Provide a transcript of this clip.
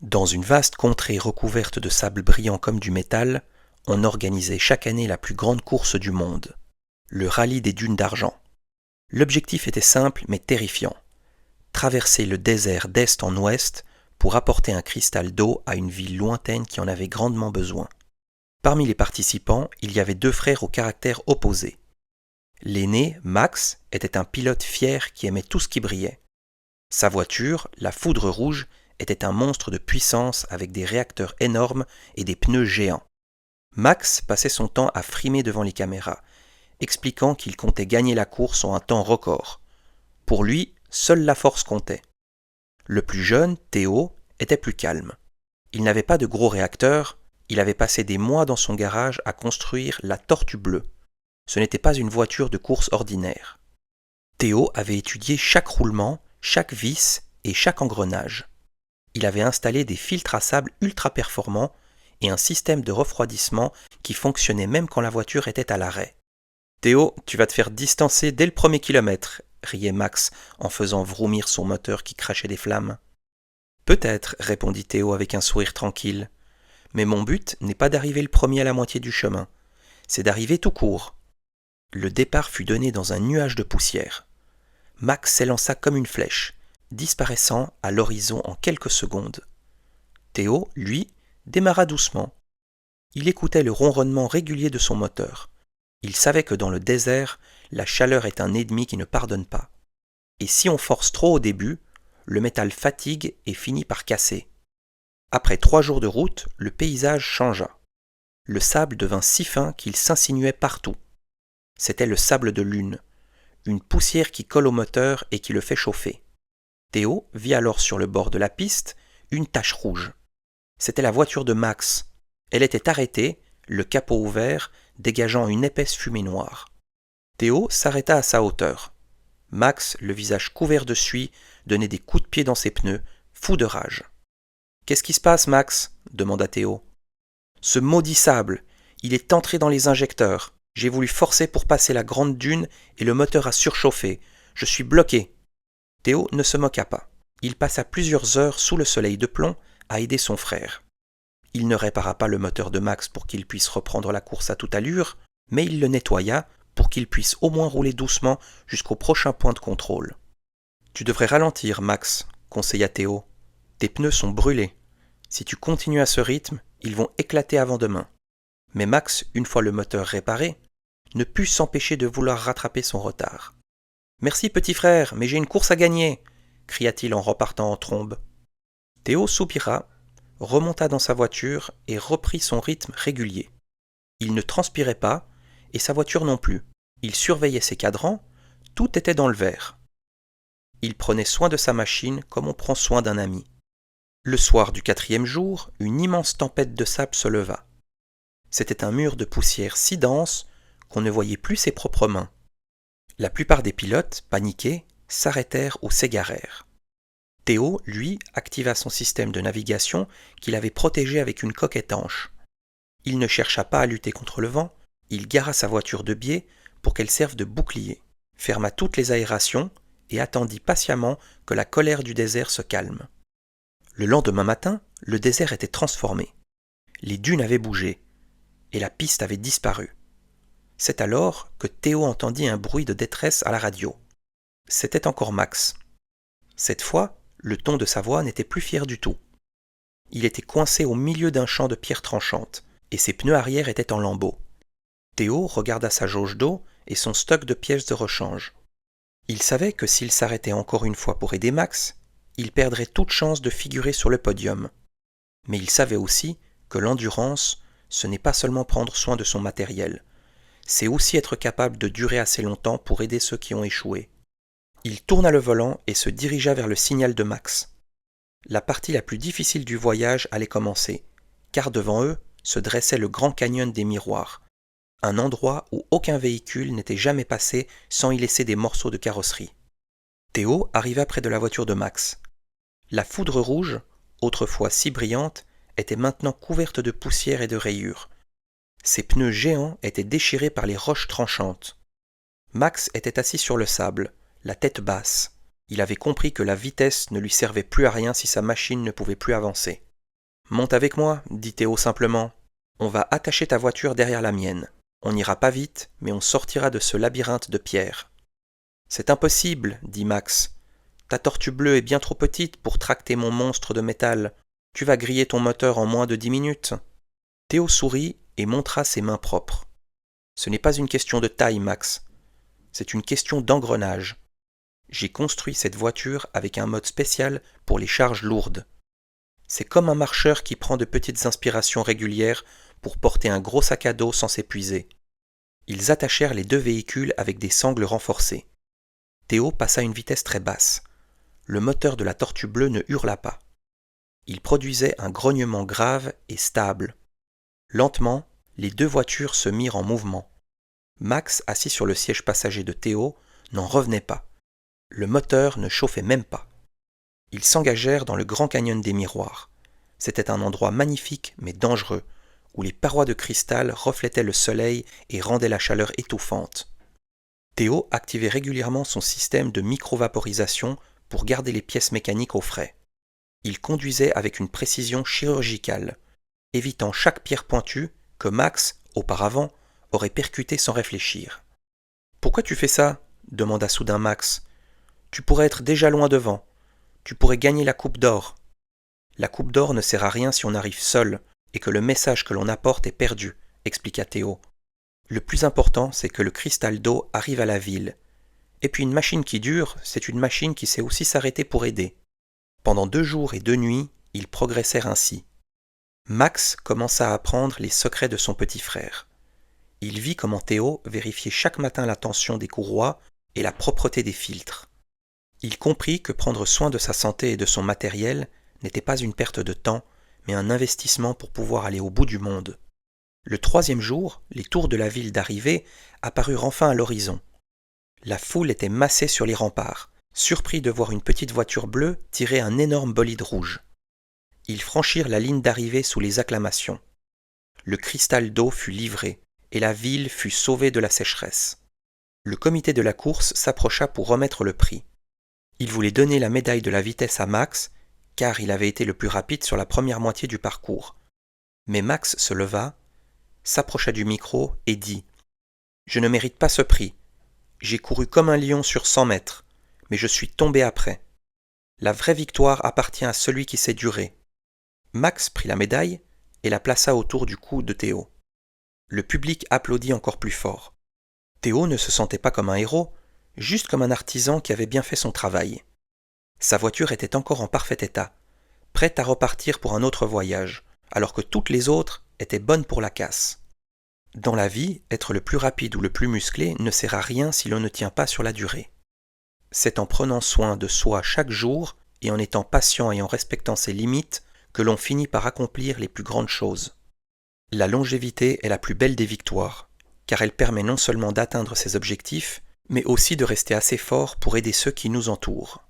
Dans une vaste contrée recouverte de sable brillant comme du métal, on organisait chaque année la plus grande course du monde, le rallye des dunes d'argent. L'objectif était simple mais terrifiant. Traverser le désert d'est en ouest pour apporter un cristal d'eau à une ville lointaine qui en avait grandement besoin. Parmi les participants, il y avait deux frères au caractère opposé. L'aîné, Max, était un pilote fier qui aimait tout ce qui brillait. Sa voiture, la Foudre Rouge, était un monstre de puissance avec des réacteurs énormes et des pneus géants. Max passait son temps à frimer devant les caméras, expliquant qu'il comptait gagner la course en un temps record. Pour lui, seule la force comptait. Le plus jeune, Théo, était plus calme. Il n'avait pas de gros réacteurs, il avait passé des mois dans son garage à construire la Tortue Bleue. Ce n'était pas une voiture de course ordinaire. Théo avait étudié chaque roulement, chaque vis et chaque engrenage. Il avait installé des filtres à sable ultra performants et un système de refroidissement qui fonctionnait même quand la voiture était à l'arrêt. « Théo, tu vas te faire distancer dès le premier kilomètre », riait Max en faisant vroumir son moteur qui crachait des flammes. « Peut-être, » répondit Théo avec un sourire tranquille, « mais mon but n'est pas d'arriver le premier à la moitié du chemin, c'est d'arriver tout court. » Le départ fut donné dans un nuage de poussière. Max s'élança comme une flèche, disparaissant à l'horizon en quelques secondes. Théo, lui, démarra doucement. Il écoutait le ronronnement régulier de son moteur. Il savait que dans le désert, la chaleur est un ennemi qui ne pardonne pas. Et si on force trop au début, le métal fatigue et finit par casser. Après 3 jours de route, le paysage changea. Le sable devint si fin qu'il s'insinuait partout. C'était le sable de lune, une poussière qui colle au moteur et qui le fait chauffer. Théo vit alors sur le bord de la piste une tache rouge. C'était la voiture de Max. Elle était arrêtée, le capot ouvert, dégageant une épaisse fumée noire. Théo s'arrêta à sa hauteur. Max, le visage couvert de suie, donnait des coups de pied dans ses pneus, fou de rage. « Qu'est-ce qui se passe, Max » demanda Théo. « Ce maudit sable, il est entré dans les injecteurs. J'ai voulu forcer pour passer la grande dune et le moteur a surchauffé. Je suis bloqué. » Théo ne se moqua pas. Il passa plusieurs heures sous le soleil de plomb à aider son frère. Il ne répara pas le moteur de Max pour qu'il puisse reprendre la course à toute allure, mais il le nettoya pour qu'il puisse au moins rouler doucement jusqu'au prochain point de contrôle. « Tu devrais ralentir, Max, » conseilla Théo. « Tes pneus sont brûlés. Si tu continues à ce rythme, ils vont éclater avant demain. » Mais Max, une fois le moteur réparé, ne put s'empêcher de vouloir rattraper son retard. « Merci petit frère, mais j'ai une course à gagner !» cria-t-il en repartant en trombe. Théo soupira, remonta dans sa voiture et reprit son rythme régulier. Il ne transpirait pas, et sa voiture non plus. Il surveillait ses cadrans, tout était dans le vert. Il prenait soin de sa machine comme on prend soin d'un ami. Le soir du 4e jour, une immense tempête de sable se leva. C'était un mur de poussière si dense qu'on ne voyait plus ses propres mains. La plupart des pilotes, paniqués, s'arrêtèrent ou s'égarèrent. Théo, lui, activa son système de navigation qu'il avait protégé avec une coque étanche. Il ne chercha pas à lutter contre le vent, il gara sa voiture de biais pour qu'elle serve de bouclier, ferma toutes les aérations et attendit patiemment que la colère du désert se calme. Le lendemain matin, le désert était transformé. Les dunes avaient bougé et la piste avait disparu. C'est alors que Théo entendit un bruit de détresse à la radio. C'était encore Max. Cette fois, le ton de sa voix n'était plus fier du tout. Il était coincé au milieu d'un champ de pierres tranchantes, et ses pneus arrière étaient en lambeaux. Théo regarda sa jauge d'eau et son stock de pièces de rechange. Il savait que s'il s'arrêtait encore une fois pour aider Max, il perdrait toute chance de figurer sur le podium. Mais il savait aussi que l'endurance, ce n'est pas seulement prendre soin de son matériel, c'est aussi être capable de durer assez longtemps pour aider ceux qui ont échoué. Il tourna le volant et se dirigea vers le signal de Max. La partie la plus difficile du voyage allait commencer, car devant eux se dressait le Grand Canyon des Miroirs, un endroit où aucun véhicule n'était jamais passé sans y laisser des morceaux de carrosserie. Théo arriva près de la voiture de Max. La Foudre Rouge, autrefois si brillante, était maintenant couverte de poussière et de rayures. Ses pneus géants étaient déchirés par les roches tranchantes. Max était assis sur le sable, la tête basse. Il avait compris que la vitesse ne lui servait plus à rien si sa machine ne pouvait plus avancer. Monte avec moi, dit Théo simplement. On va attacher ta voiture derrière la mienne. On n'ira pas vite, mais on sortira de ce labyrinthe de pierres. C'est impossible, dit Max. Ta tortue bleue est bien trop petite pour tracter mon monstre de métal. Tu vas griller ton moteur en moins de 10 minutes. Théo sourit et montra ses mains propres. Ce n'est pas une question de taille, Max. C'est une question d'engrenage. J'ai construit cette voiture avec un mode spécial pour les charges lourdes. C'est comme un marcheur qui prend de petites inspirations régulières pour porter un gros sac à dos sans s'épuiser. Ils attachèrent les deux véhicules avec des sangles renforcées. Théo passa à une vitesse très basse. Le moteur de la tortue bleue ne hurla pas. Il produisait un grognement grave et stable. Lentement, les deux voitures se mirent en mouvement. Max, assis sur le siège passager de Théo, n'en revenait pas. Le moteur ne chauffait même pas. Ils s'engagèrent dans le grand canyon des miroirs. C'était un endroit magnifique mais dangereux, où les parois de cristal reflétaient le soleil et rendaient la chaleur étouffante. Théo activait régulièrement son système de micro-vaporisation pour garder les pièces mécaniques au frais. Il conduisait avec une précision chirurgicale, évitant chaque pierre pointue que Max, auparavant, aurait percutée sans réfléchir. « Pourquoi tu fais ça ?» demanda soudain Max. « Tu pourrais être déjà loin devant. Tu pourrais gagner la coupe d'or. » La coupe d'or ne sert à rien si on arrive seul et que le message que l'on apporte est perdu, expliqua Théo. Le plus important, c'est que le cristal d'eau arrive à la ville. Et puis une machine qui dure, c'est une machine qui sait aussi s'arrêter pour aider. Pendant 2 jours et 2 nuits, ils progressèrent ainsi. Max commença à apprendre les secrets de son petit frère. Il vit comment Théo vérifiait chaque matin la tension des courroies et la propreté des filtres. Il comprit que prendre soin de sa santé et de son matériel n'était pas une perte de temps, mais un investissement pour pouvoir aller au bout du monde. Le 3e jour, les tours de la ville d'arrivée apparurent enfin à l'horizon. La foule était massée sur les remparts, surpris de voir une petite voiture bleue tirer un énorme bolide rouge. Ils franchirent la ligne d'arrivée sous les acclamations. Le cristal d'eau fut livré, et la ville fut sauvée de la sécheresse. Le comité de la course s'approcha pour remettre le prix. Il voulait donner la médaille de la vitesse à Max, car il avait été le plus rapide sur la première moitié du parcours. Mais Max se leva, s'approcha du micro et dit « Je ne mérite pas ce prix. J'ai couru comme un lion sur 100 mètres, mais je suis tombé après. La vraie victoire appartient à celui qui sait durer. » Max prit la médaille et la plaça autour du cou de Théo. Le public applaudit encore plus fort. Théo ne se sentait pas comme un héros, juste comme un artisan qui avait bien fait son travail. Sa voiture était encore en parfait état, prête à repartir pour un autre voyage, alors que toutes les autres étaient bonnes pour la casse. Dans la vie, être le plus rapide ou le plus musclé ne sert à rien si l'on ne tient pas sur la durée. C'est en prenant soin de soi chaque jour et en étant patient et en respectant ses limites que l'on finit par accomplir les plus grandes choses. La longévité est la plus belle des victoires, car elle permet non seulement d'atteindre ses objectifs, mais aussi de rester assez fort pour aider ceux qui nous entourent.